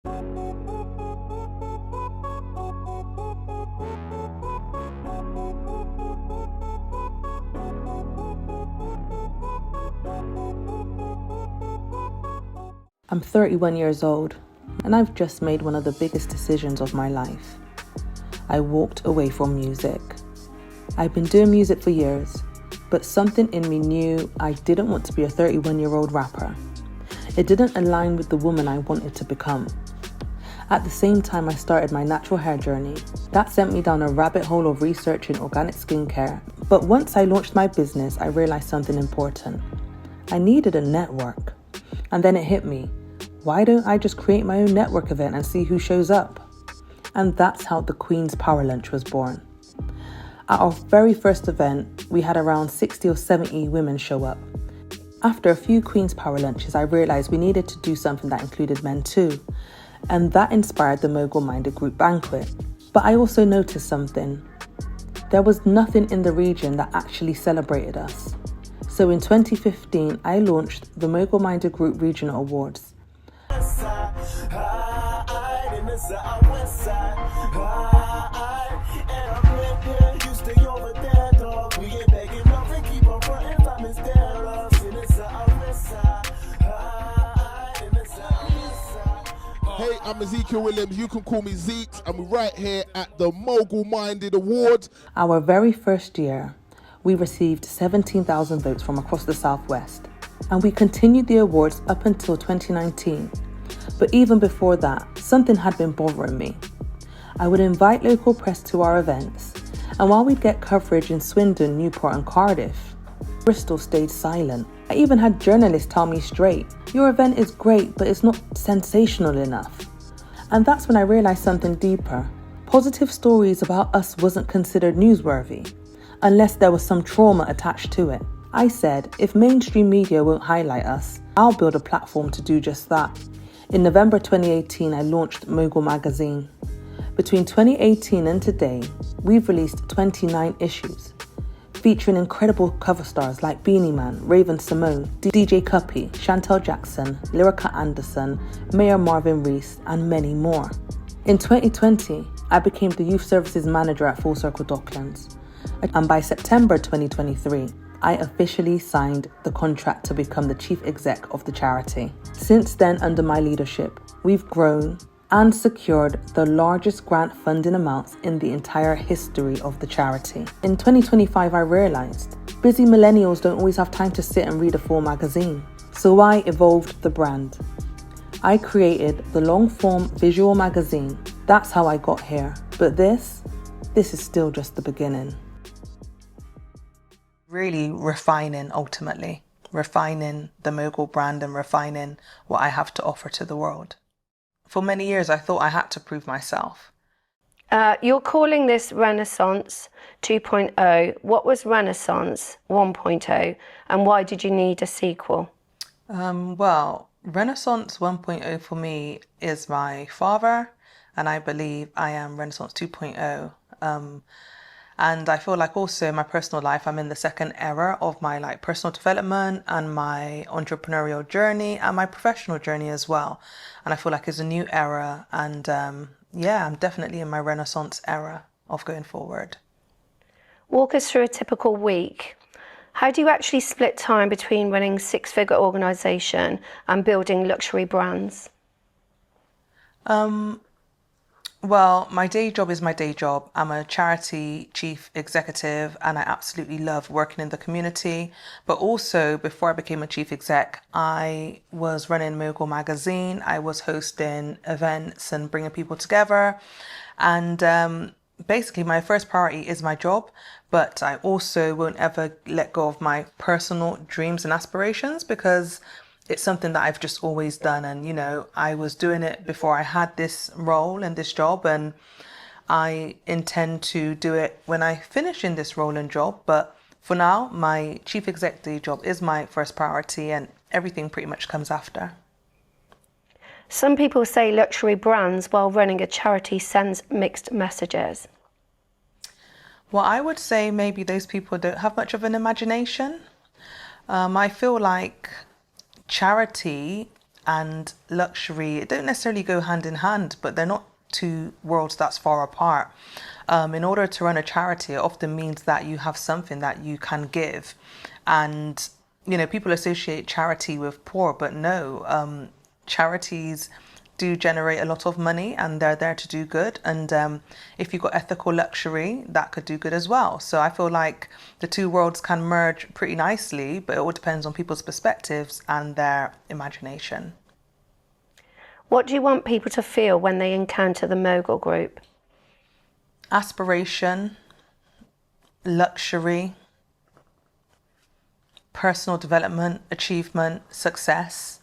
I'm 31 years old, and I've just made one of the biggest decisions of my life. I walked away from music. I've been doing music for years, but something in me knew I didn't want to be a 31-year-old rapper. It didn't align with the woman I wanted to become. At the same time, I started my natural hair journey. That sent me down a rabbit hole of researching organic skincare. But once I launched my business, I realized something important. I needed a network. And then it hit me. Why don't I just create my own network event and see who shows up? And that's how the Queen's Power Lunch was born. At our very first event, we had around 60 or 70 women show up. After a few Queen's Power Lunches, I realized we needed to do something that included men too. And that inspired the Mogul Minded Group Banquet. But I also noticed something. There was nothing in the region that actually celebrated us. So in 2015, I launched the Mogul Minded Group Regional Awards. Hey, I'm Ezekiel Williams. You can call me Zeke, and we're right here at the Mogul Minded Awards. Our very first year, we received 17,000 votes from across the Southwest, and we continued the awards up until 2019. But even before that, something had been bothering me. I would invite local press to our events, and while we'd get coverage in Swindon, Newport and Cardiff, Bristol stayed silent. I even had journalists tell me straight, your event is great, but it's not sensational enough. And that's when I realized something deeper. Positive stories about us wasn't considered newsworthy, unless there was some trauma attached to it. I said, if mainstream media won't highlight us, I'll build a platform to do just that. In November 2018, I launched MOGUL Magazine. Between 2018 and today, we've released 29 issues, featuring incredible cover stars like Beanie Man, Raven Simone, DJ Cuppy, Chantel Jackson, Lyrica Anderson, Mayor Marvin Reese, and many more. In 2020, I became the Youth Services Manager at Full Circle Docklands. And by September 2023, I officially signed the contract to become the Chief Exec of the charity. Since then, under my leadership, we've grown and secured the largest grant funding amounts in the entire history of the charity. In 2025, I realized busy millennials don't always have time to sit and read a full magazine. So I evolved the brand. I created the long-form visual magazine. That's how I got here. But this is still just the beginning. Really refining, ultimately. Refining the Mogul brand and refining what I have to offer to the world. For many years, I thought I had to prove myself. You're calling this Renaissance 2.0. What was Renaissance 1.0, and why did you need a sequel? Well, Renaissance 1.0 for me is my father, and I believe I am Renaissance 2.0. And I feel like also in my personal life, I'm in the second era of my personal development and my entrepreneurial journey and my professional journey as well. And I feel like it's a new era. And I'm definitely in my Renaissance era of going forward. Walk us through a typical week. How do you actually split time between running a six-figure organisation and building luxury brands? Well, my day job is my day job. I'm a charity chief executive and I absolutely love working in the community. But also, before I became a chief exec, I was running Mogul Magazine. I was hosting events and bringing people together. And basically, my first priority is my job. But I also won't ever let go of my personal dreams and aspirations because it's something that I've just always done. And, I was doing it before I had this role and this job. And I intend to do it when I finish in this role and job. But for now, my chief executive job is my first priority and everything pretty much comes after. Some people say luxury brands while running a charity sends mixed messages. Well, I would say maybe those people don't have much of an imagination. I feel like charity and luxury don't necessarily go hand in hand, but they're not two worlds that's far apart. In order to run a charity, it often means that you have something that you can give. And, people associate charity with poor, but no, charities do generate a lot of money and they're there to do good. And if you've got ethical luxury, that could do good as well. So I feel like the two worlds can merge pretty nicely, but it all depends on people's perspectives and their imagination. What do you want people to feel when they encounter the Mogul Group? Aspiration, luxury, personal development, achievement, success.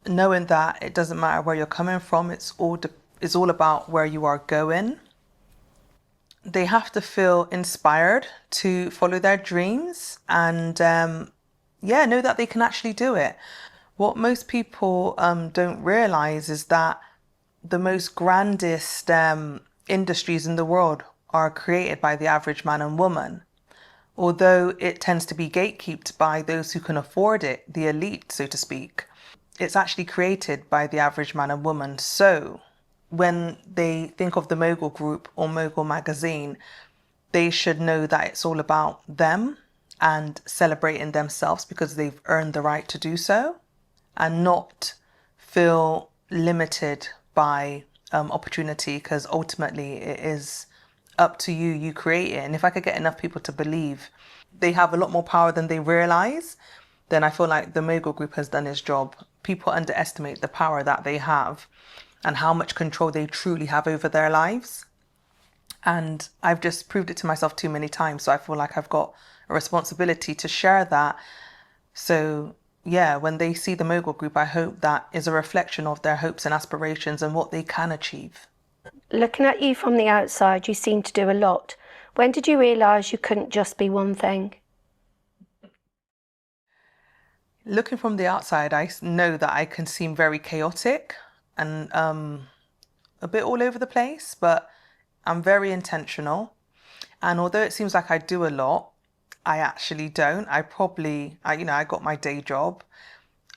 Knowing that it doesn't matter where you're coming from, it's all about where you are going. They have to feel inspired to follow their dreams and know that they can actually do it. What most people don't realize is that the most grandest industries in the world are created by the average man and woman. Although it tends to be gatekept by those who can afford it, the elite, so to speak, it's actually created by the average man and woman. So when they think of the Mogul Group or Mogul Magazine, they should know that it's all about them and celebrating themselves because they've earned the right to do so, and not feel limited by opportunity, because ultimately it is up to you. You create it. And if I could get enough people to believe they have a lot more power than they realize, then I feel like the Mogul Group has done its job. People underestimate the power that they have and how much control they truly have over their lives. And I've just proved it to myself too many times. So I feel like I've got a responsibility to share that. So yeah, when they see the Mogul Group, I hope that is a reflection of their hopes and aspirations and what they can achieve. Looking at you from the outside, you seem to do a lot. When did you realise you couldn't just be one thing? Looking from the outside, I know that I can seem very chaotic and a bit all over the place, but I'm very intentional. And although it seems like I do a lot, I actually don't. I got my day job.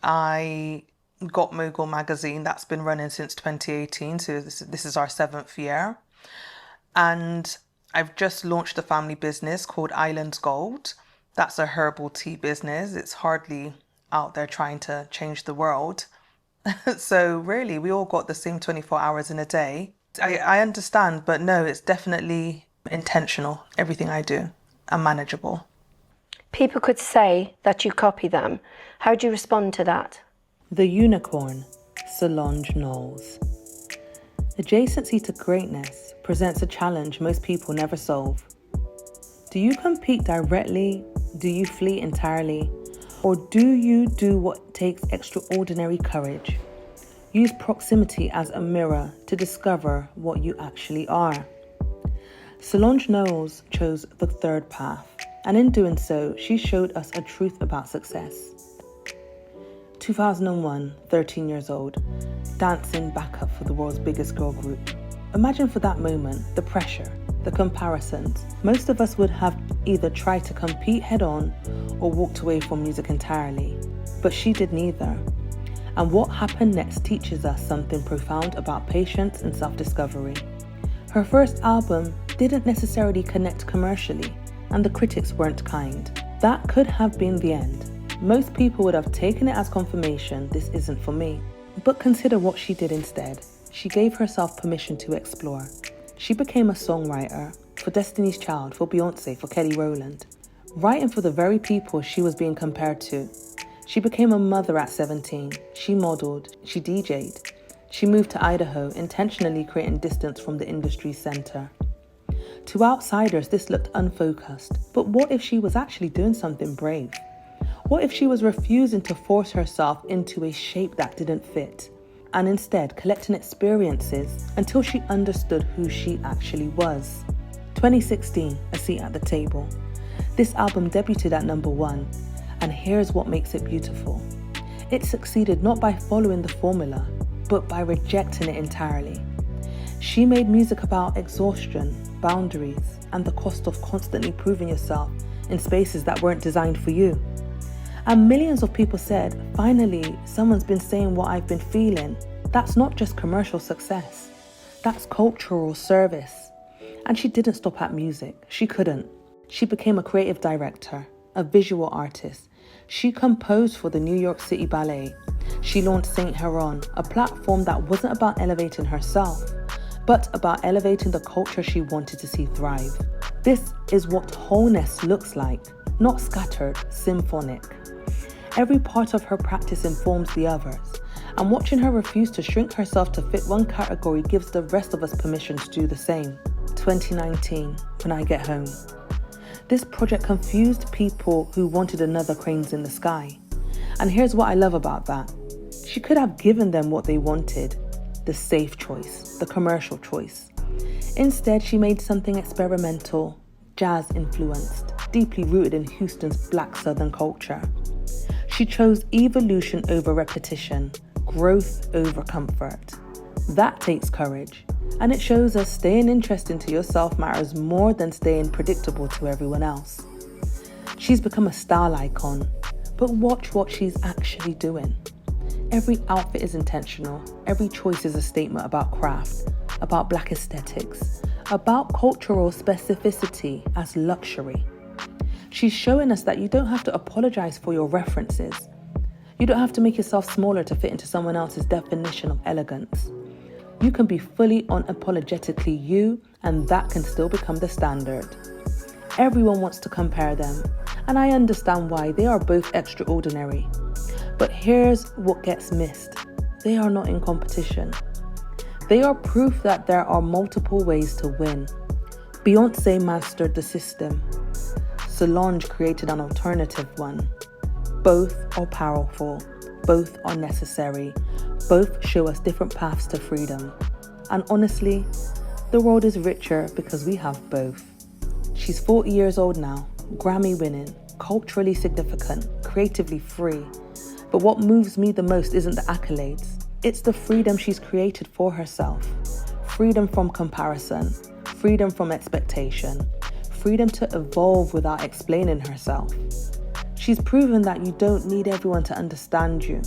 I got MOGUL Magazine, that's been running since 2018, so this is our 7th year. And I've just launched a family business called Island's Gold. That's a herbal tea business. It's hardly out there trying to change the world. So really, we all got the same 24 hours in a day. I understand, but no, it's definitely intentional, everything I do, and manageable. People could say that you copy them. How do you respond to that? The unicorn, Solange Knowles. Adjacency to greatness presents a challenge most people never solve. Do you compete directly? Do you flee entirely? Or do you do what takes extraordinary courage? Use proximity as a mirror to discover what you actually are. Solange Knowles chose the third path, and in doing so, she showed us a truth about success. 2001, 13 years old, dancing backup for the world's biggest girl group. Imagine for that moment the pressure, the comparisons. Most of us would have either tried to compete head on or walked away from music entirely, but she did neither. And what happened next teaches us something profound about patience and self-discovery. Her first album didn't necessarily connect commercially, and the critics weren't kind. That could have been the end. Most people would have taken it as confirmation, this isn't for me. But consider what she did instead. She gave herself permission to explore. She became a songwriter for Destiny's Child, for Beyonce, for Kelly Rowland, writing for the very people she was being compared to. She became a mother at 17. She modeled, she DJ'd. She moved to Idaho, intentionally creating distance from the industry's center. To outsiders, this looked unfocused. But what if she was actually doing something brave? What if she was refusing to force herself into a shape that didn't fit, and instead collecting experiences until she understood who she actually was? 2016, A Seat at the Table. This album debuted at #1, and here's what makes it beautiful. It succeeded not by following the formula, but by rejecting it entirely. She made music about exhaustion, boundaries, and the cost of constantly proving yourself in spaces that weren't designed for you. And millions of people said, finally, someone's been saying what I've been feeling. That's not just commercial success. That's cultural service. And she didn't stop at music. She couldn't. She became a creative director, a visual artist. She composed for the New York City Ballet. She launched Saint Heron, a platform that wasn't about elevating herself, but about elevating the culture she wanted to see thrive. This is what wholeness looks like, not scattered, symphonic. Every part of her practice informs the others, and watching her refuse to shrink herself to fit one category gives the rest of us permission to do the same. 2019, When I Get Home. This project confused people who wanted another Cranes in the Sky. And here's what I love about that. She could have given them what they wanted, the safe choice, the commercial choice. Instead, she made something experimental, jazz-influenced, deeply rooted in Houston's Black Southern culture. She chose evolution over repetition, growth over comfort. That takes courage, and it shows us staying interesting to yourself matters more than staying predictable to everyone else. She's become a style icon, but watch what she's actually doing. Every outfit is intentional, every choice is a statement about craft, about Black aesthetics, about cultural specificity as luxury. She's showing us that you don't have to apologize for your references. You don't have to make yourself smaller to fit into someone else's definition of elegance. You can be fully unapologetically you, and that can still become the standard. Everyone wants to compare them, and I understand why. They are both extraordinary. But here's what gets missed. They are not in competition. They are proof that there are multiple ways to win. Beyoncé mastered the system. Solange created an alternative one. Both are powerful. Both are necessary. Both show us different paths to freedom. And honestly, the world is richer because we have both. She's 40 years old now, Grammy winning, culturally significant, creatively free. But what moves me the most isn't the accolades. It's the freedom she's created for herself. Freedom from comparison, freedom from expectation, freedom to evolve without explaining herself. She's proven that you don't need everyone to understand you.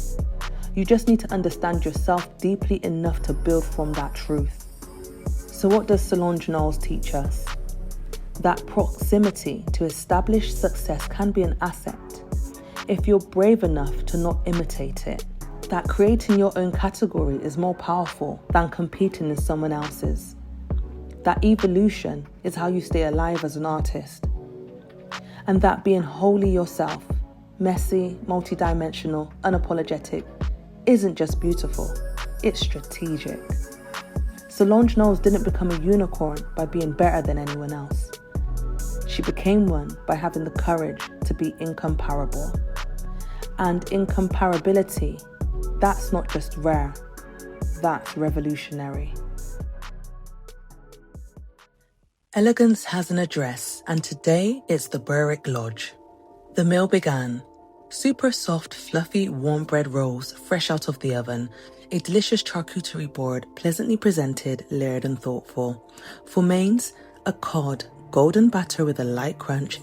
You just need to understand yourself deeply enough to build from that truth. So what does Solange Knowles teach us? That proximity to established success can be an asset if you're brave enough to not imitate it. That creating your own category is more powerful than competing in someone else's. That evolution is how you stay alive as an artist. And that being wholly yourself, messy, multidimensional, unapologetic, isn't just beautiful, it's strategic. Solange Knowles didn't become a unicorn by being better than anyone else. She became one by having the courage to be incomparable. And incomparability, that's not just rare, that's revolutionary. Elegance has an address, and today it's the Berwick Lodge. The meal began. Super soft, fluffy, warm bread rolls, fresh out of the oven. A delicious charcuterie board, pleasantly presented, layered and thoughtful. For mains, a cod, golden batter with a light crunch,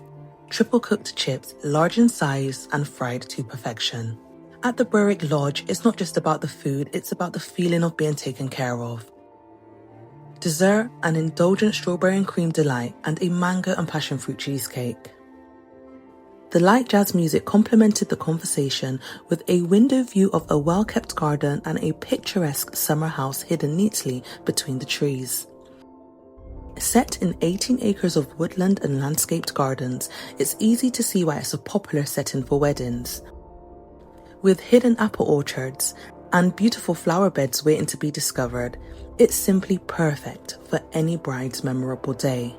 triple cooked chips, large in size and fried to perfection. At the Berwick Lodge, it's not just about the food, it's about the feeling of being taken care of. Dessert, an indulgent strawberry and cream delight, and a mango and passion fruit cheesecake. The light jazz music complemented the conversation with a window view of a well-kept garden and a picturesque summer house hidden neatly between the trees. Set in 18 acres of woodland and landscaped gardens, it's easy to see why it's a popular setting for weddings. With hidden apple orchards and beautiful flower beds waiting to be discovered, it's simply perfect for any bride's memorable day.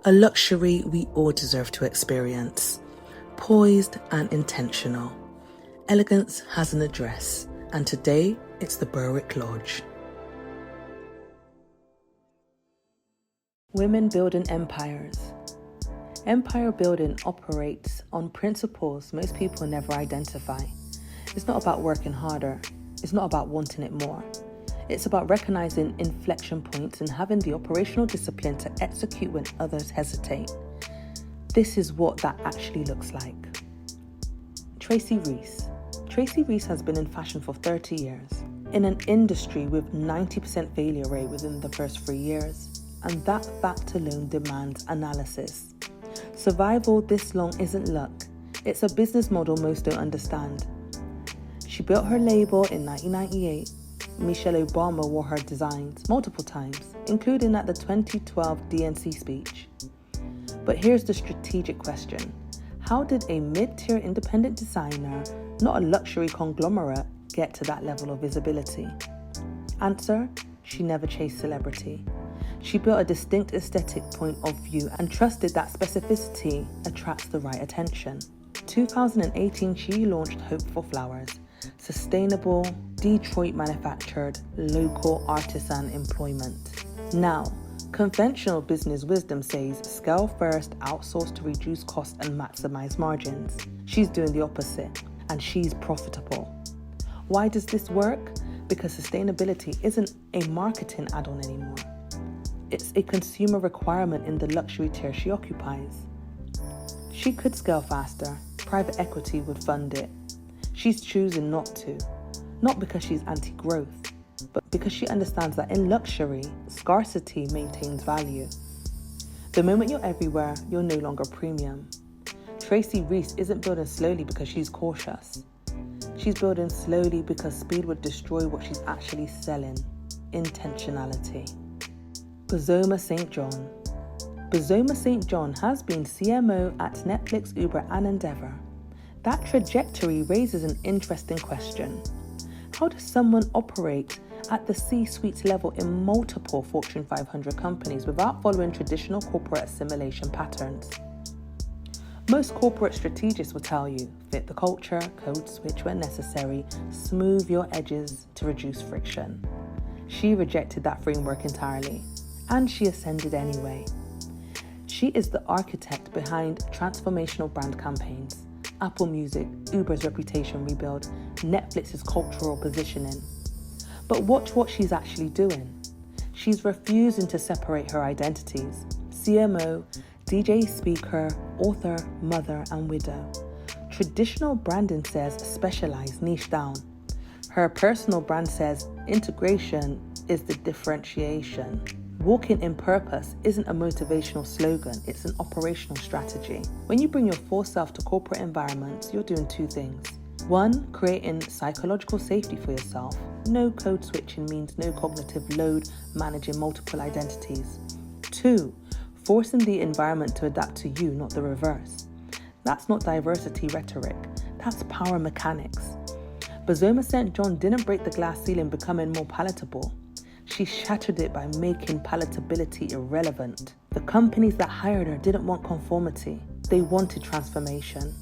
A luxury we all deserve to experience. Poised and intentional. Elegance has an address, and today it's the Berwick Lodge. Women building empires. Empire building operates on principles most people never identify. It's not about working harder. It's not about wanting it more. It's about recognizing inflection points and having the operational discipline to execute when others hesitate. This is what that actually looks like. Tracy Reese. Tracy Reese has been in fashion for 30 years, in an industry with 90% failure rate within the first 3 years, and that fact alone demands analysis. Survival this long isn't luck, it's a business model most don't understand. She built her label in 1998. Michelle Obama wore her designs multiple times, including at the 2012 DNC speech. But here's the strategic question. How did a mid-tier independent designer, not a luxury conglomerate, get to that level of visibility? Answer, she never chased celebrity. She built a distinct aesthetic point of view and trusted that specificity attracts the right attention. 2018, she launched Hope for Flowers, sustainable, Detroit manufactured, local artisan employment. Now, conventional business wisdom says scale first, outsource to reduce costs and maximize margins. She's doing the opposite, and she's profitable. Why does this work? Because sustainability isn't a marketing add-on anymore. It's a consumer requirement in the luxury tier she occupies. She could scale faster. Private equity would fund it. She's choosing not to. Not because she's anti-growth, but because she understands that in luxury, scarcity maintains value. The moment you're everywhere, you're no longer premium. Tracy Reese isn't building slowly because she's cautious. She's building slowly because speed would destroy what she's actually selling. Intentionality. Bozoma St. John. Bozoma St. John has been CMO at Netflix, Uber and Endeavour. That trajectory raises an interesting question. How does someone operate at the C-suite level in multiple Fortune 500 companies without following traditional corporate assimilation patterns? Most corporate strategists will tell you, fit the culture, code switch when necessary, smooth your edges to reduce friction. She rejected that framework entirely, and she ascended anyway. She is the architect behind transformational brand campaigns, Apple Music, Uber's reputation rebuild, Netflix's cultural positioning. But watch what she's actually doing. She's refusing to separate her identities: CMO, DJ speaker, author, mother, and widow. Traditional branding says specialize, niche down. Her personal brand says integration is the differentiation. Walking in purpose isn't a motivational slogan, it's an operational strategy. When you bring your full self to corporate environments, you're doing two things. One, creating psychological safety for yourself. No code switching means no cognitive load managing multiple identities. Two, forcing the environment to adapt to you, not the reverse. That's not diversity rhetoric, that's power mechanics. Bozoma St. John didn't break the glass ceiling becoming more palatable. She shattered it by making palatability irrelevant. The companies that hired her didn't want conformity. They wanted transformation.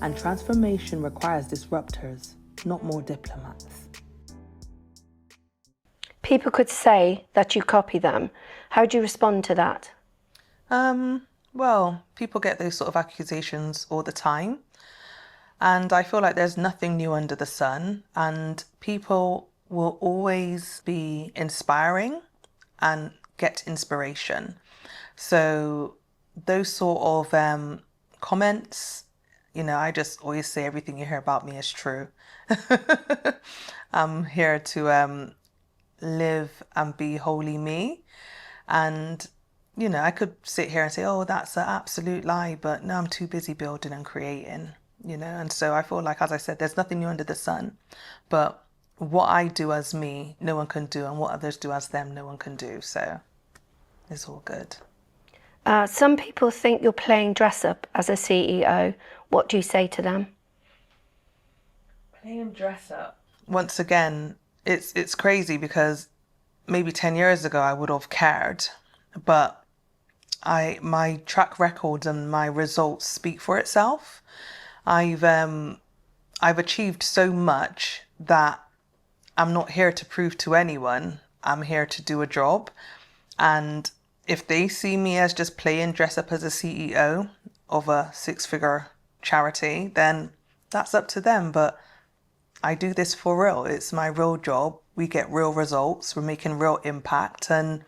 And transformation requires disruptors, not more diplomats. People could say that you copy them. How do you respond to that? Well, people get those sort of accusations all the time. And I feel like there's nothing new under the sun. And people will always be inspiring and get inspiration. So those sort of comments, I just always say everything you hear about me is true. I'm here to live and be wholly me. And, I could sit here and say, oh, that's an absolute lie. But no, I'm too busy building and creating, And so I feel like, as I said, there's nothing new under the sun. But what I do as me, no one can do, and what others do as them, no one can do. So it's all good. Some people think you're playing dress up as a CEO. What do you say to them? Playing dress up. Once again, it's crazy because maybe 10 years ago I would have cared, but my track record and my results speak for itself. I've achieved so much that I'm not here to prove to anyone. I'm here to do a job. And if they see me as just playing dress up as a CEO of a 6-figure charity, then that's up to them. But I do this for real. It's my real job. We get real results. We're making real impact. And,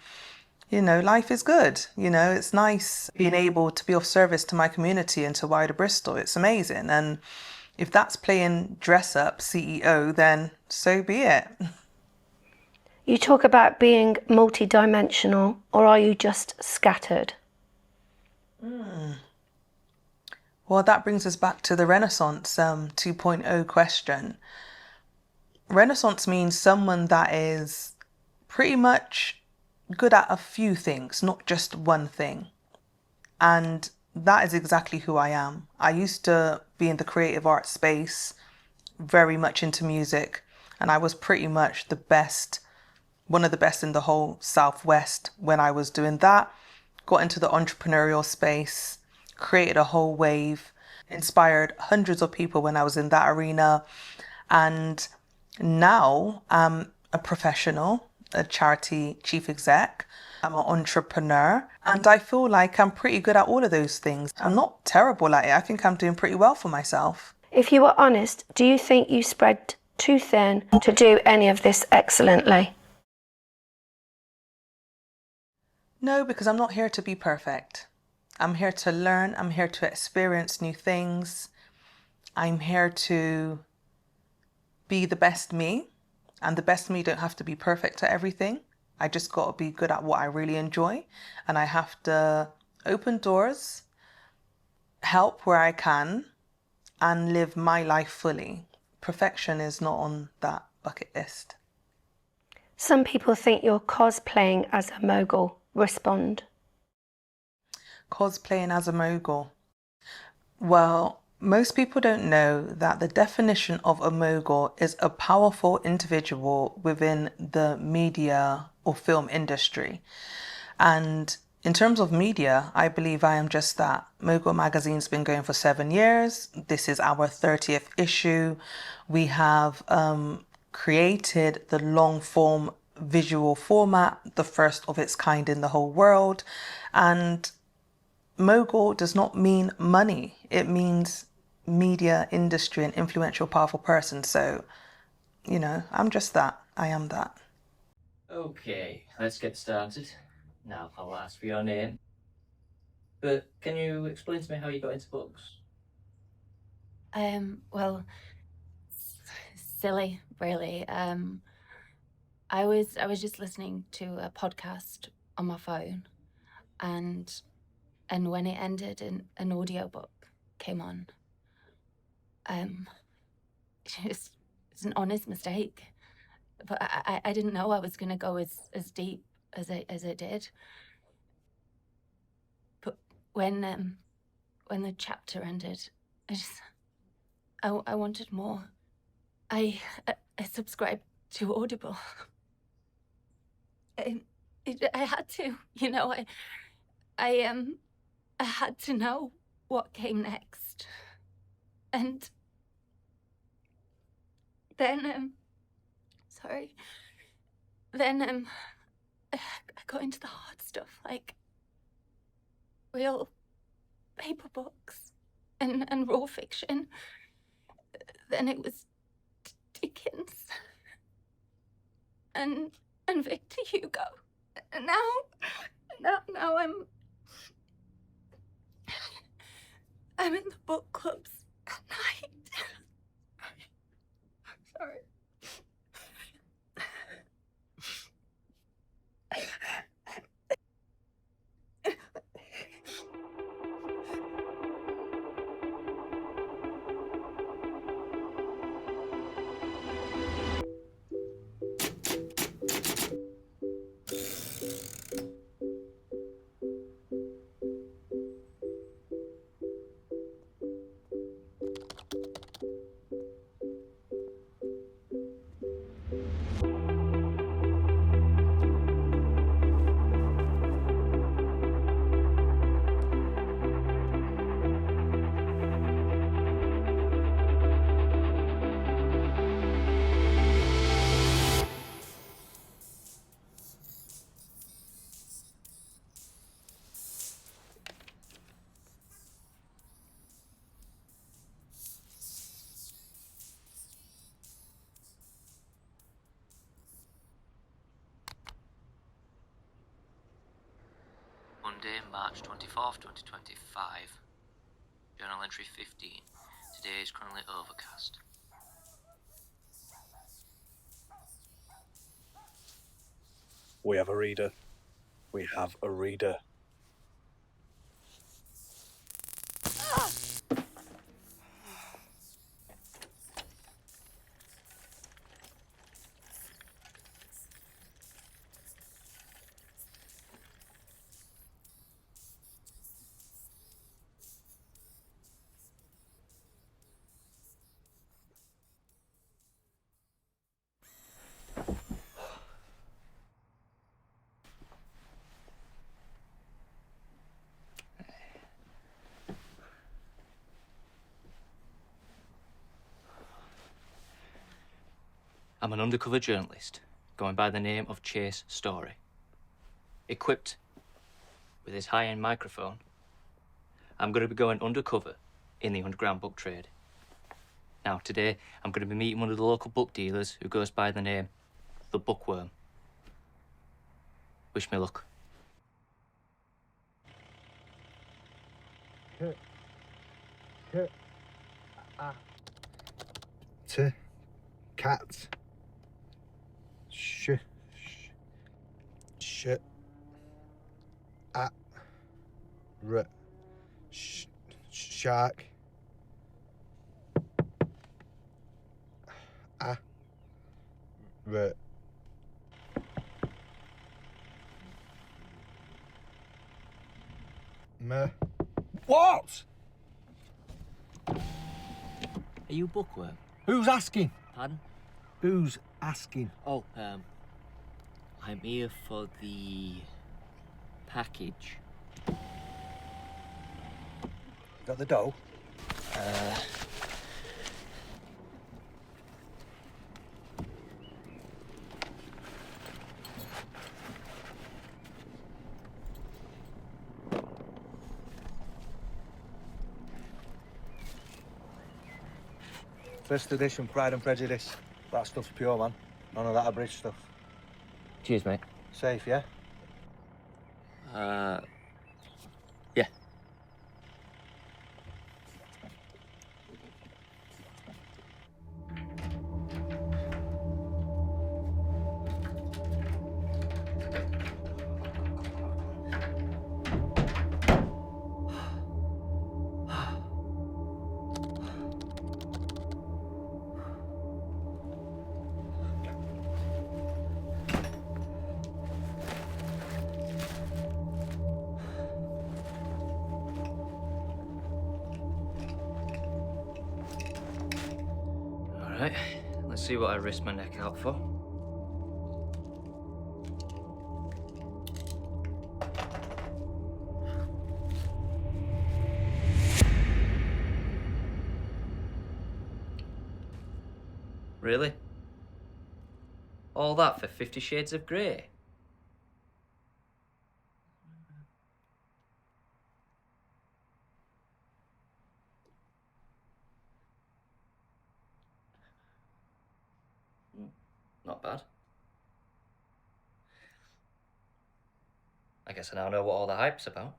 life is good. It's nice being able to be of service to my community and to wider Bristol. It's amazing. And, If that's playing dress up CEO, then so be it. You talk about being multidimensional, or are you just scattered? Well, that brings us back to the Renaissance 2.0 question. Renaissance means someone that is pretty much good at a few things, not just one thing. And that is exactly who I am. I used to be in the creative arts space, very much into music, and I was pretty much the best, one of the best in the whole Southwest when I was doing that. Got into the entrepreneurial space, created a whole wave, inspired hundreds of people when I was in that arena. And now I'm a professional, a charity chief exec. I'm an entrepreneur, and I feel like I'm pretty good at all of those things. I'm not terrible at it. I think I'm doing pretty well for myself. If you were honest, do you think you spread too thin to do any of this excellently? No, because I'm not here to be perfect. I'm here to learn. I'm here to experience new things. I'm here to be the best me. And the best me don't have to be perfect at everything. I just got to be good at what I really enjoy. And I have to open doors, help where I can, and live my life fully. Perfection is not on that bucket list. Some people think you're cosplaying as a mogul. Respond. Cosplaying as a mogul. Well, most people don't know that the definition of a mogul is a powerful individual within the media or film industry. And in terms of media, I believe I am just that. MOGUL Magazine's been going for 7 years. This is our 30th issue. We have created the long form visual format, the first of its kind in the whole world. And mogul does not mean money. It means media industry and influential, powerful person. So, I'm just that. I am that. Okay, let's get started. Now I'll ask for your name. But can you explain to me how you got into books? Well, silly, really. I was just listening to a podcast on my phone, and when it ended, an audiobook came on. It's an honest mistake, but I didn't know I was gonna go as deep as it did. But when the chapter ended, I wanted more. I subscribed to Audible. I had to, I had to know what came next. And then, I got into the hard stuff, like real paper books and raw fiction. Then it was Dickens and Victor Hugo. And now I'm in the book clubs at night. Sorry. Monday, March 24th, 2025. Journal entry 15. Today is currently overcast. We have a reader. We have a reader. I'm an undercover journalist going by the name of Chase Story. Equipped with this high-end microphone, I'm going to be going undercover in the underground book trade. Now, today, I'm going to be meeting one of the local book dealers who goes by the name The Bookworm. Wish me luck. Cat. Shark. What? Are you Bookworm? Who's asking? Pardon? Who's asking? Oh, I'm here for the package. Got the dough? First edition, Pride and Prejudice. That stuff's pure, man. None of that abridged stuff. Cheers, mate. Safe, yeah? Yeah. All right, let's see what I risk my neck out for. Really? All that for 50 Shades of Grey? Not bad. I guess I now know what all the hype's about.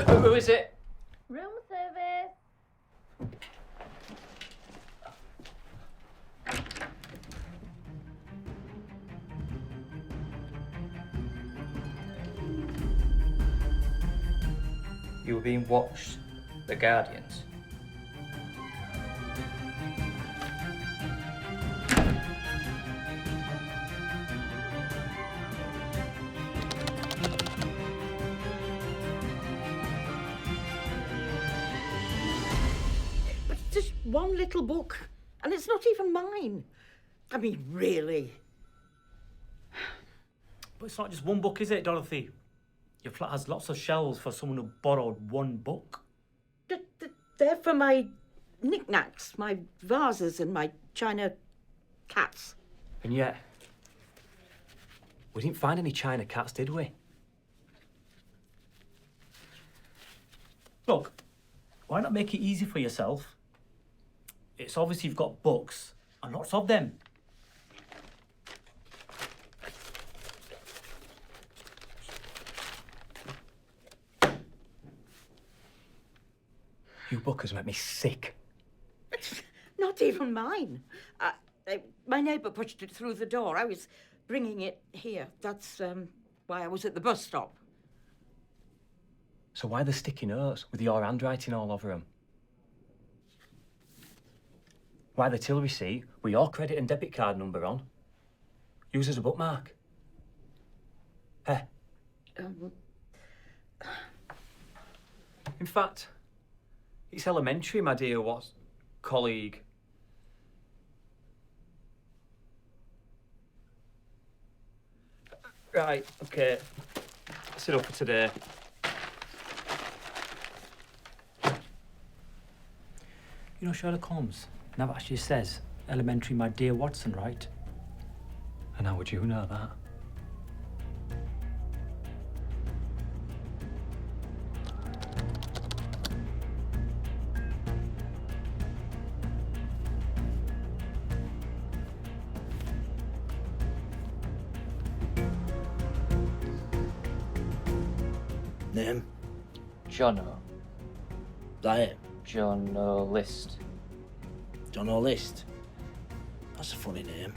Who is it? Room service. You were being watched. The Guardians. But it's just one little book, and it's not even mine. I mean, really. But it's not just one book, is it, Dorothy? Your flat has lots of shelves for someone who borrowed one book. They're for my knickknacks, my vases and my china cats. And yet, we didn't find any china cats, did we? Look, why not make it easy for yourself? It's obvious you've got books, and lots of them. You bookers make me sick. Not even mine. My neighbour pushed it through the door. I was bringing it here. That's why I was at the bus stop. So why the sticky notes with your handwriting all over them? Why the till receipt with your credit and debit card number on? Use as a bookmark. Eh? In fact, it's elementary, my dear colleague. Right, okay. That's it up for today. You know Sherlock Holmes never actually says elementary, my dear Watson, right? And how would you know that? Name? Jono. That it? Jono List. John List? That's a funny name.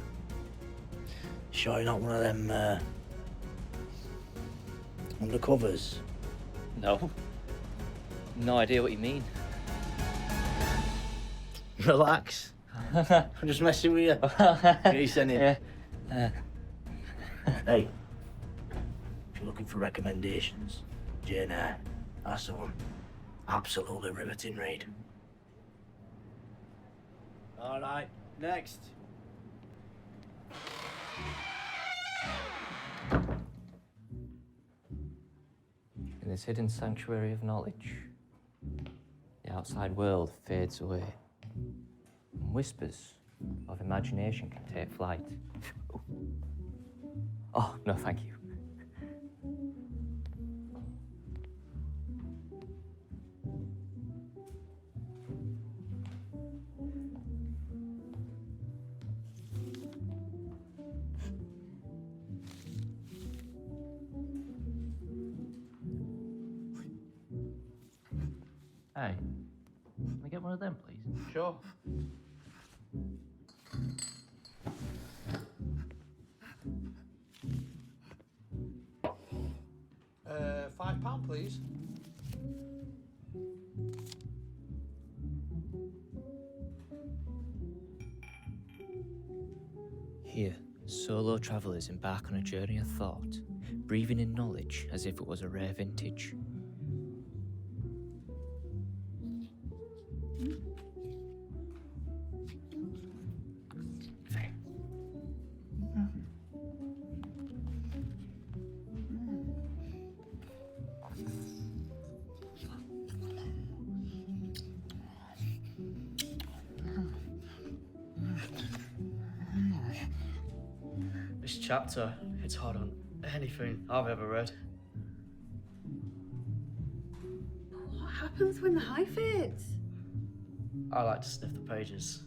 Sure you're not one of them, undercovers? No. No idea what you mean. Relax. I'm just messing with you. What are you sending? Yeah. Hey, if you're looking for recommendations, Jane Eyre, that's the one. Absolutely riveting read. All right, next. In this hidden sanctuary of knowledge, the outside world fades away. And whispers of imagination can take flight. Oh, no, thank you. Hey, can I get one of them, please? Sure. £5, please. Here, solo travellers embark on a journey of thought, breathing in knowledge as if it was a rare vintage. This chapter hits hard on anything I've ever read. What happens when the high fits? I like to sniff the pages.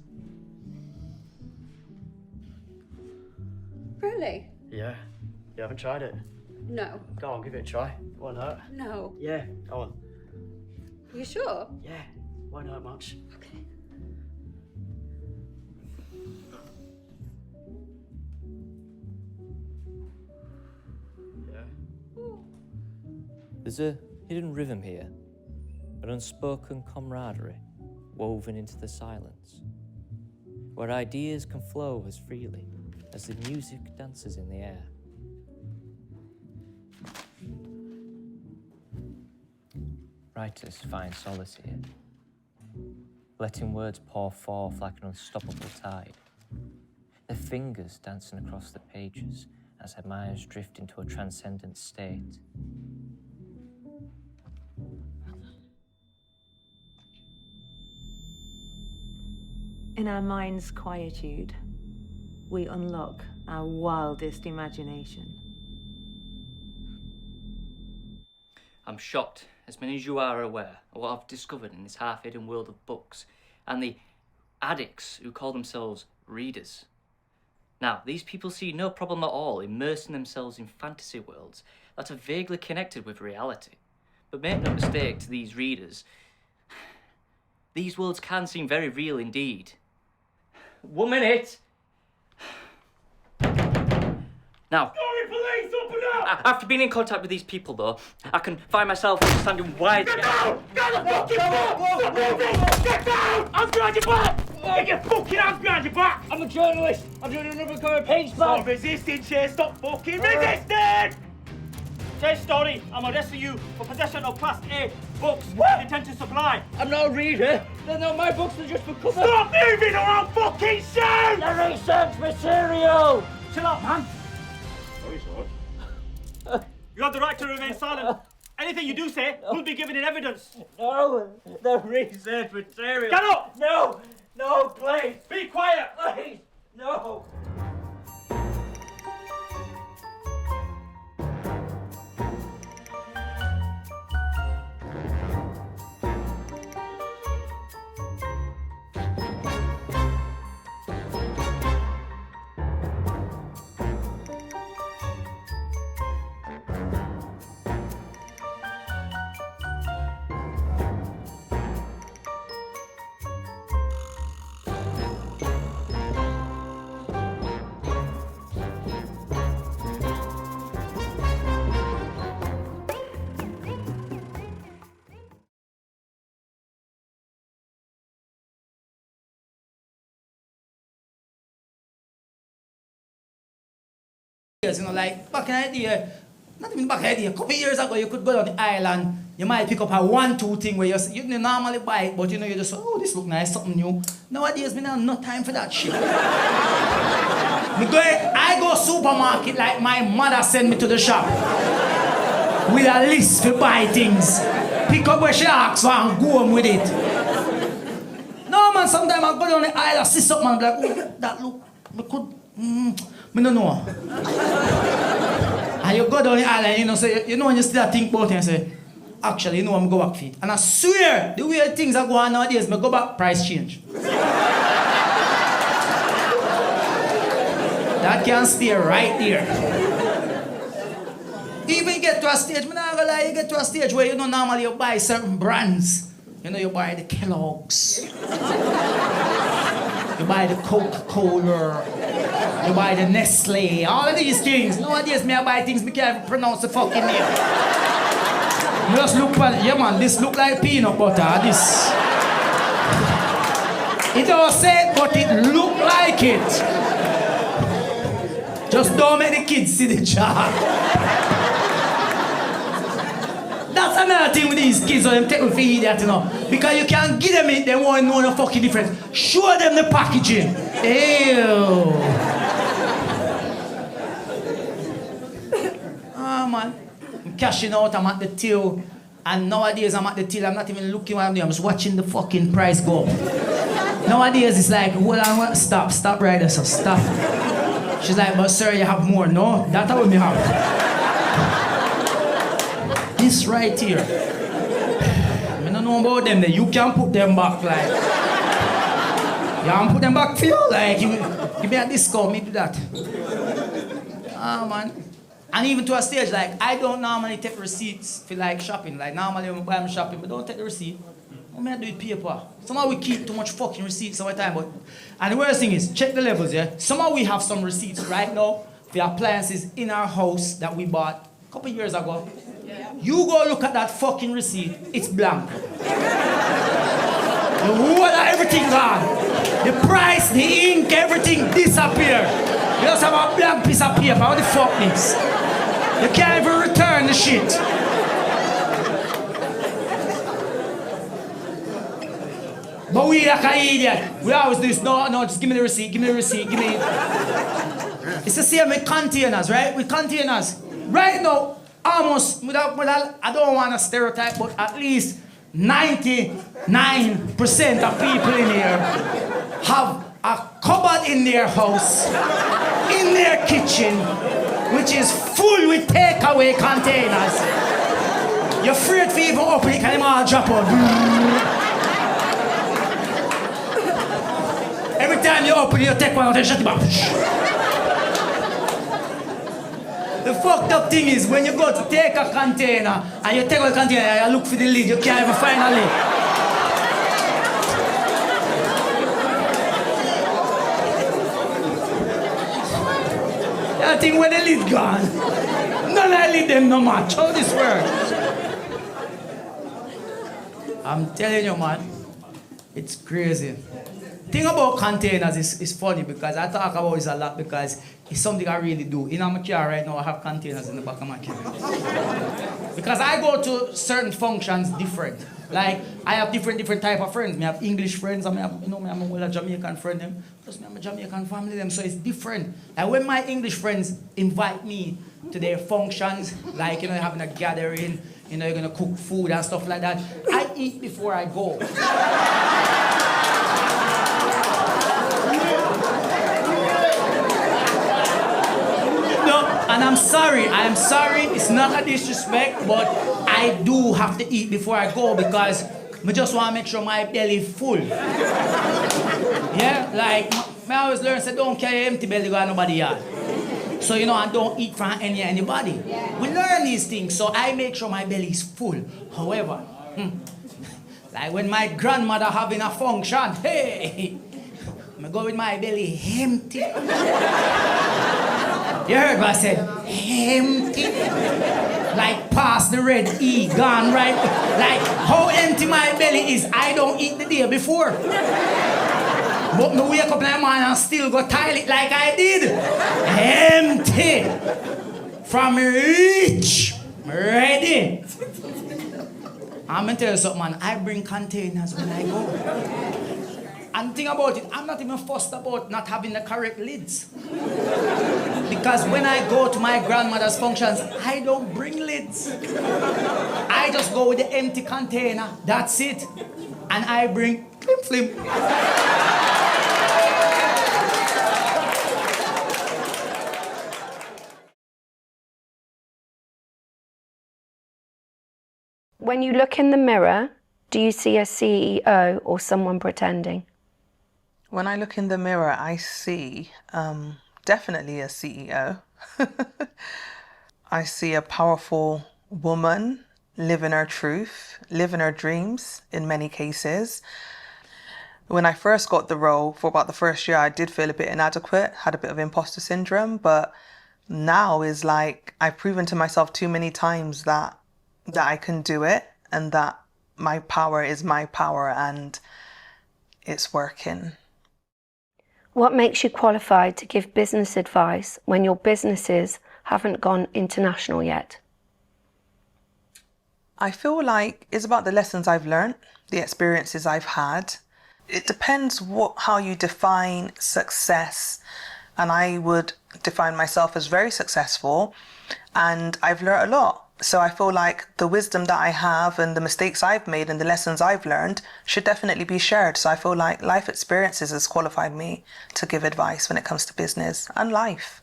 Really? Yeah. You haven't tried it? No. Go on, give it a try. Why not? No. Yeah, go on. You sure? Yeah, why not much? Okay. There's a hidden rhythm here, an unspoken camaraderie woven into the silence, where ideas can flow as freely as the music dances in the air. Writers find solace here, letting words pour forth like an unstoppable tide, their fingers dancing across the pages as their minds drift into a transcendent state. In our mind's quietude, we unlock our wildest imagination. I'm shocked as many as you are aware of what I've discovered in this half-hidden world of books and the addicts who call themselves readers. Now, these people see no problem at all immersing themselves in fantasy worlds that are vaguely connected with reality. But make no mistake to these readers, these worlds can seem very real indeed. 1 minute! Now, Story police, open up! after being in contact with these people, though, I can find myself understanding why... Get down! Get the fucking fuck! Stop moving! Get down! Hands behind your back! Get your fucking hands behind your back! I'm a journalist. I'm doing an undercover page Stop resisting, Chase. Stop fucking resisting! Chase Story, I'm arresting you for possession of Class A books with intent to supply. I'm not a reader. They're not my books, they're just for cover. Stop moving or I'll fucking shoot! They're research material! Chill out, man. You have the right to remain silent. Anything you do say will be given in evidence. No, they're research material. Get up! No, no, please. Be quiet! Please, no. You know, like back in the day, not even back in the day, a couple of years ago, you could go down the island, you might pick up a 1-2 thing where you normally buy it, but you know, you just, oh, this look nice, something new. Nowadays, me have no time for that shit. I go supermarket like my mother send me to the shop with a list to buy things. Pick up where she asks for and go home with it. No, man, sometimes I go down the aisle, I see something, and I'm like, oh, that look, I could, I don't know. And you go down the aisle and you know, say, you know when you still think about it and say, actually, you know I'm going back for it. And I swear, the way things are going nowadays, I go back, price change. That can stay right there. Even get to a stage, I'm not gonna lie, you get to a stage where you know normally you buy certain brands. You know, you buy the Kellogg's. You buy the Coca-Cola. You buy the Nestle. All of these things. Nowadays, I buy things I can't even pronounce the fucking name. I just look at, yeah man, this look like peanut butter, this. It don't say it, but it look like it. Just don't make the kids see the jar. That's another thing with these kids, so them take me for idiot, you know. Because you can't give them it, they won't know the fucking difference. Show them the packaging. Ew. Ah, man. I'm cashing out, I'm at the till. And nowadays I'm at the till, I'm not even looking what I'm doing, I'm just watching the fucking price go. Nowadays it's like, hold on, stop right there, so stop. She's like, but sir, you have more. No, that's what we have. This right here. I don't know about them, you can put them back like. You can put them back for you, like, give me a discount, me do that. Ah, man. And even to a stage, like, I don't normally take receipts for like shopping. Like, normally when I'm shopping, but don't take the receipt. I'm gonna do it paper. Somehow we keep too much fucking receipts all the time, but. And the worst thing is, check the levels, yeah? Somehow we have some receipts right now for appliances in our house that we bought a couple years ago. Yeah. You go look at that fucking receipt, it's blank. The whole of everything gone. The price, the ink, everything disappear. You just have a blank piece of paper, what the fuck this? You can't even return the shit. But we like an idiot. We always do this, no, just give me the receipt, give me. It's the same with containers, right? With containers. Right now, almost, I don't want to stereotype, but at least 99% of people in here have a cupboard in their house, in their kitchen, which is full with takeaway containers. You're afraid to even open it, can them all drop out. Every time you open it, you take one out and shut it back. The fucked up thing is when you go to take a container and you take out the container and you look for the lid, you can't even find a lid. I think when the lid gone, none of the lid them no match. How this works? I'm telling you, man, it's crazy. Thing about containers is funny because I talk about this a lot because it's something I really do. In my car right now, I have containers in the back of my car. Because I go to certain functions different. Like, I have different type of friends. I have English friends, I have, I have a Jamaican friend, them. Plus I have a Jamaican family, them. So it's different. And when my English friends invite me to their functions, like, having a gathering, you're gonna cook food and stuff like that, I eat before I go. And I'm sorry, it's not a disrespect, but I do have to eat before I go because I just want to make sure my belly is full. Yeah, like, I always learn, say, don't carry empty belly, go to nobody yard. So, I don't eat from anybody. We learn these things, so I make sure my belly is full. However, like when my grandmother having a function, hey, I go with my belly empty. You heard what I said? Empty. Like past the red E, gone right. Like how empty my belly is, I don't eat the day before. But me wake up in the morning and still go toilet like I did. Empty. From rich. Ready. I'm gonna tell you something, man. I bring containers when I go. And think about it, I'm not even fussed about not having the correct lids. Because when I go to my grandmother's functions, I don't bring lids. I just go with the empty container, that's it. And I bring flim flim. When you look in the mirror, do you see a CEO or someone pretending? When I look in the mirror, I see definitely a CEO. I see a powerful woman living her truth, living her dreams in many cases. When I first got the role, for about the first year, I did feel a bit inadequate, had a bit of imposter syndrome, but now is like I've proven to myself too many times that I can do it and that my power is my power and it's working. What makes you qualified to give business advice when your businesses haven't gone international yet? I feel like it's about the lessons I've learned, the experiences I've had. It depends how you define success. And I would define myself as very successful and I've learned a lot. So I feel like the wisdom that I have and the mistakes I've made and the lessons I've learned should definitely be shared. So I feel like life experiences has qualified me to give advice when it comes to business and life.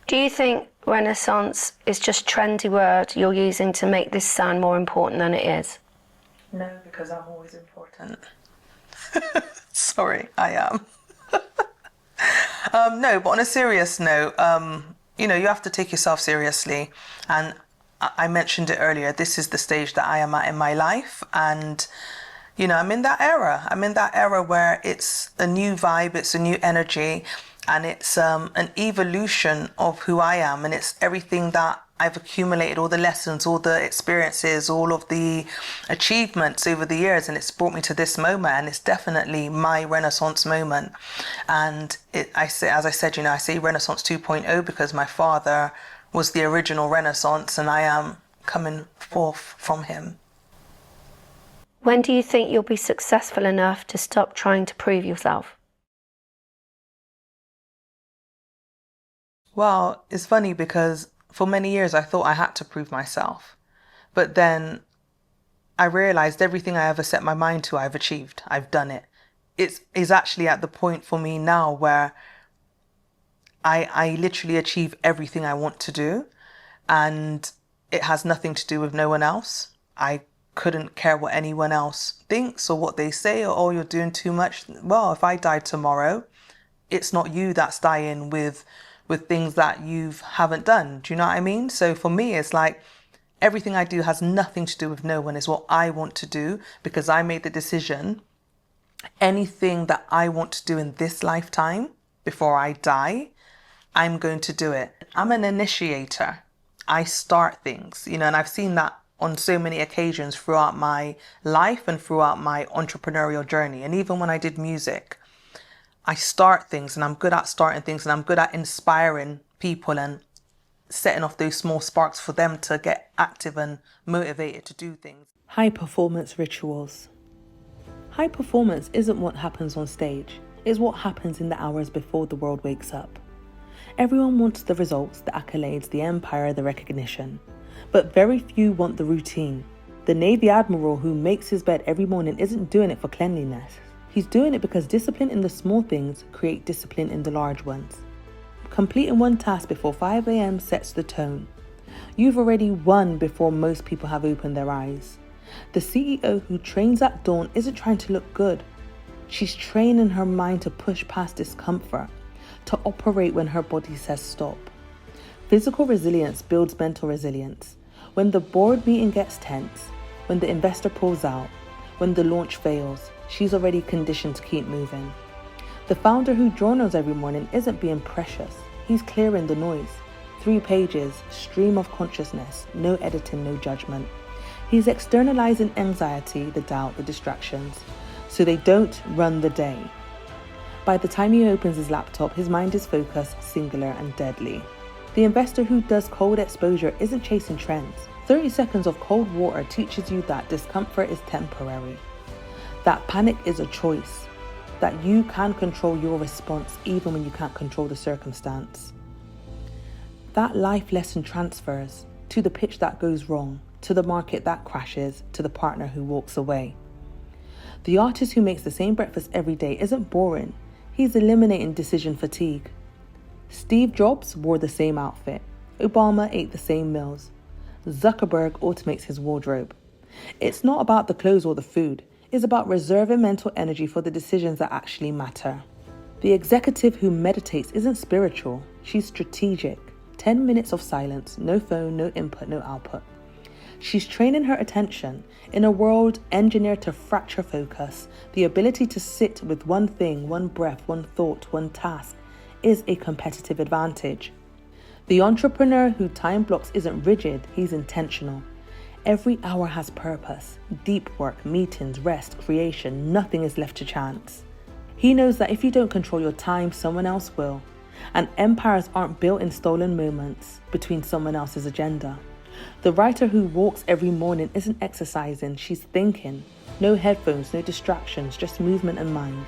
Do you think Renaissance is just a trendy word you're using to make this sound more important than it is? No, because I'm always important. Sorry, I am. No, but on a serious note, you have to take yourself seriously. And I mentioned it earlier, this is the stage that I am at in my life. And, I'm in that era. I'm in that era where it's a new vibe, it's a new energy, and it's an evolution of who I am. And it's everything that I've accumulated, all the lessons, all the experiences, all of the achievements over the years, and it's brought me to this moment, and it's definitely my Renaissance moment. And I say Renaissance 2.0 because my father was the original Renaissance, and I am coming forth from him. When do you think you'll be successful enough to stop trying to prove yourself? Well, it's funny because for many years, I thought I had to prove myself. But then I realized everything I ever set my mind to, I've achieved. I've done it. It's actually at the point for me now where I literally achieve everything I want to do. And it has nothing to do with no one else. I couldn't care what anyone else thinks or what they say, or, oh, you're doing too much. Well, if I died tomorrow, it's not you that's dying with things that you haven't done. Do you know what I mean? So for me, it's like everything I do has nothing to do with no one. It's what I want to do because I made the decision. Anything that I want to do in this lifetime before I die, I'm going to do it. I'm an initiator. I start things, you know, and I've seen that on so many occasions throughout my life and throughout my entrepreneurial journey. And even when I did music, I start things, and I'm good at starting things, and I'm good at inspiring people and setting off those small sparks for them to get active and motivated to do things. High performance rituals. High performance isn't what happens on stage, it's what happens in the hours before the world wakes up. Everyone wants the results, the accolades, the empire, the recognition. But very few want the routine. The Navy Admiral who makes his bed every morning isn't doing it for cleanliness. He's doing it because discipline in the small things create discipline in the large ones. Completing one task before 5 a.m. sets the tone. You've already won before most people have opened their eyes. The CEO who trains at dawn isn't trying to look good. She's training her mind to push past discomfort, to operate when her body says stop. Physical resilience builds mental resilience. When the board meeting gets tense, when the investor pulls out, when the launch fails, she's already conditioned to keep moving. The founder who journals every morning isn't being precious. He's clearing the noise. 3 pages, stream of consciousness, no editing, no judgment. He's externalizing anxiety, the doubt, the distractions, so they don't run the day. By the time he opens his laptop, his mind is focused, singular, and deadly. The investor who does cold exposure isn't chasing trends. 30 seconds of cold water teaches you that discomfort is temporary, that panic is a choice, that you can control your response even when you can't control the circumstance. That life lesson transfers to the pitch that goes wrong, to the market that crashes, to the partner who walks away. The artist who makes the same breakfast every day isn't boring. He's eliminating decision fatigue. Steve Jobs wore the same outfit. Obama ate the same meals. Zuckerberg automates his wardrobe. It's not about the clothes or the food. It's about reserving mental energy for the decisions that actually matter. The executive who meditates isn't spiritual. She's strategic. 10 minutes of silence, no phone, no input, no output. She's training her attention. In a world engineered to fracture focus, the ability to sit with one thing, one breath, one thought, one task is a competitive advantage. The entrepreneur who time blocks isn't rigid, he's intentional. Every hour has purpose. Deep work, meetings, rest, creation, nothing is left to chance. He knows that if you don't control your time, someone else will. And empires aren't built in stolen moments between someone else's agenda. The writer who walks every morning isn't exercising, she's thinking. No headphones, no distractions, just movement and mind.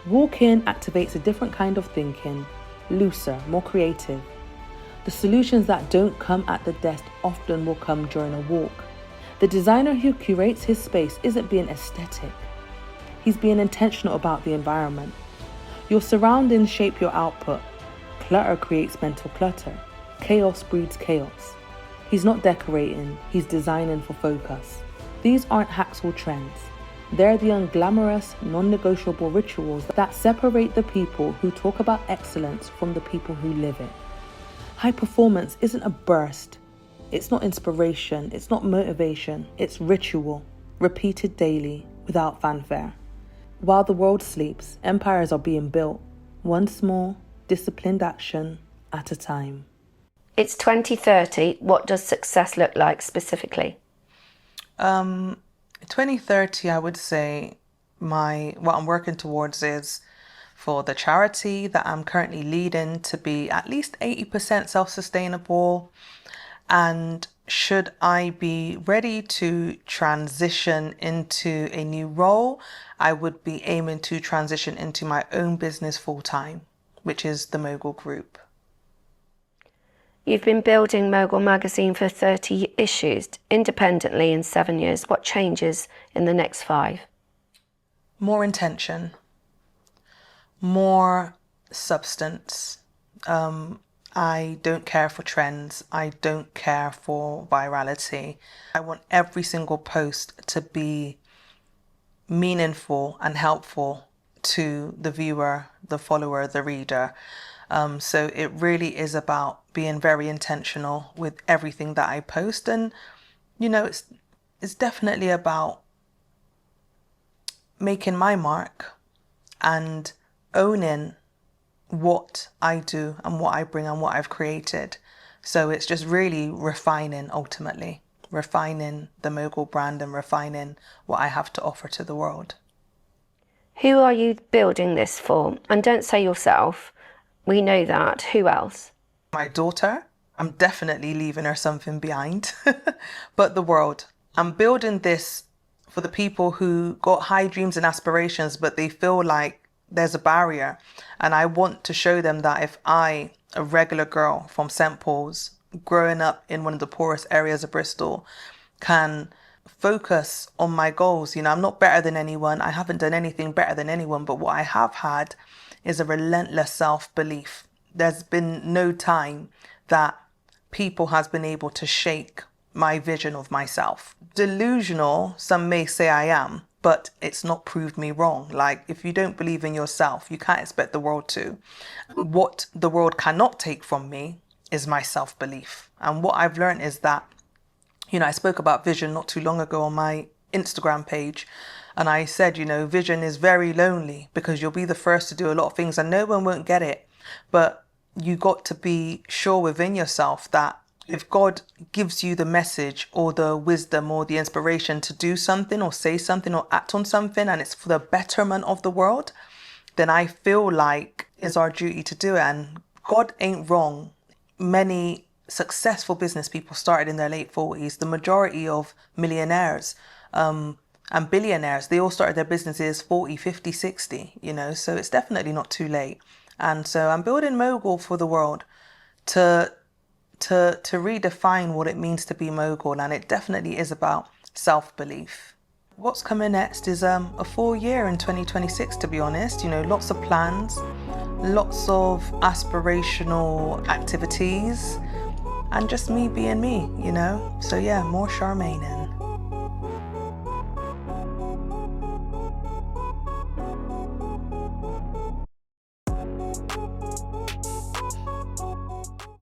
Walking activates a different kind of thinking, looser, more creative. The solutions that don't come at the desk often will come during a walk. The designer who curates his space isn't being aesthetic. He's being intentional about the environment. Your surroundings shape your output. Clutter creates mental clutter. Chaos breeds chaos. He's not decorating, he's designing for focus. These aren't hacks or trends. They're the unglamorous, non-negotiable rituals that separate the people who talk about excellence from the people who live it. High performance isn't a burst. It's not inspiration. It's not motivation. It's ritual, repeated daily, without fanfare. While the world sleeps, empires are being built, one small, disciplined action at a time. It's 2030. What does success look like specifically? 2030, I would say what I'm working towards is for the charity that I'm currently leading to be at least 80% self-sustainable. And should I be ready to transition into a new role, I would be aiming to transition into my own business full-time, which is the MOGUL Group. You've been building MOGUL Magazine for 30 issues independently in 7 years. What changes in the next 5? More intention, more substance. I don't care for trends. I don't care for virality. I want every single post to be meaningful and helpful to the viewer, the follower, the reader. So it really is about being very intentional with everything that I post. And, you know, it's definitely about making my mark and owning what I do and what I bring and what I've created. So it's just really refining, ultimately, refining the Mogul brand and refining what I have to offer to the world. Who are you building this for? And don't say yourself. We know that. Who else? My daughter. I'm definitely leaving her something behind. But the world. I'm building this for the people who got high dreams and aspirations, but they feel like there's a barrier. And I want to show them that if I, a regular girl from St. Paul's, growing up in one of the poorest areas of Bristol, can focus on my goals. You know, I'm not better than anyone. I haven't done anything better than anyone. But what I have had is a relentless self-belief. There's been no time that people has been able to shake my vision of myself. Delusional, some may say I am, but it's not proved me wrong. Like, if you don't believe in yourself, you can't expect the world to. What the world cannot take from me is my self-belief. And what I've learned is that, you know, I spoke about vision not too long ago on my Instagram page. And I said, you know, vision is very lonely because you'll be the first to do a lot of things and no one won't get it. But you got to be sure within yourself that if God gives you the message or the wisdom or the inspiration to do something or say something or act on something and it's for the betterment of the world, then I feel like it's our duty to do it. And God ain't wrong. Many successful business people started in their late 40s. The majority of millionaires and billionaires, they all started their businesses 40, 50, 60, you know, so it's definitely not too late. And so I'm building Mogul for the world to redefine what it means to be mogul, and it definitely is about self-belief. What's coming next is a full year in 2026, to be honest. You know, lots of plans, lots of aspirational activities, and just me being me, you know. So yeah, more Charmaine.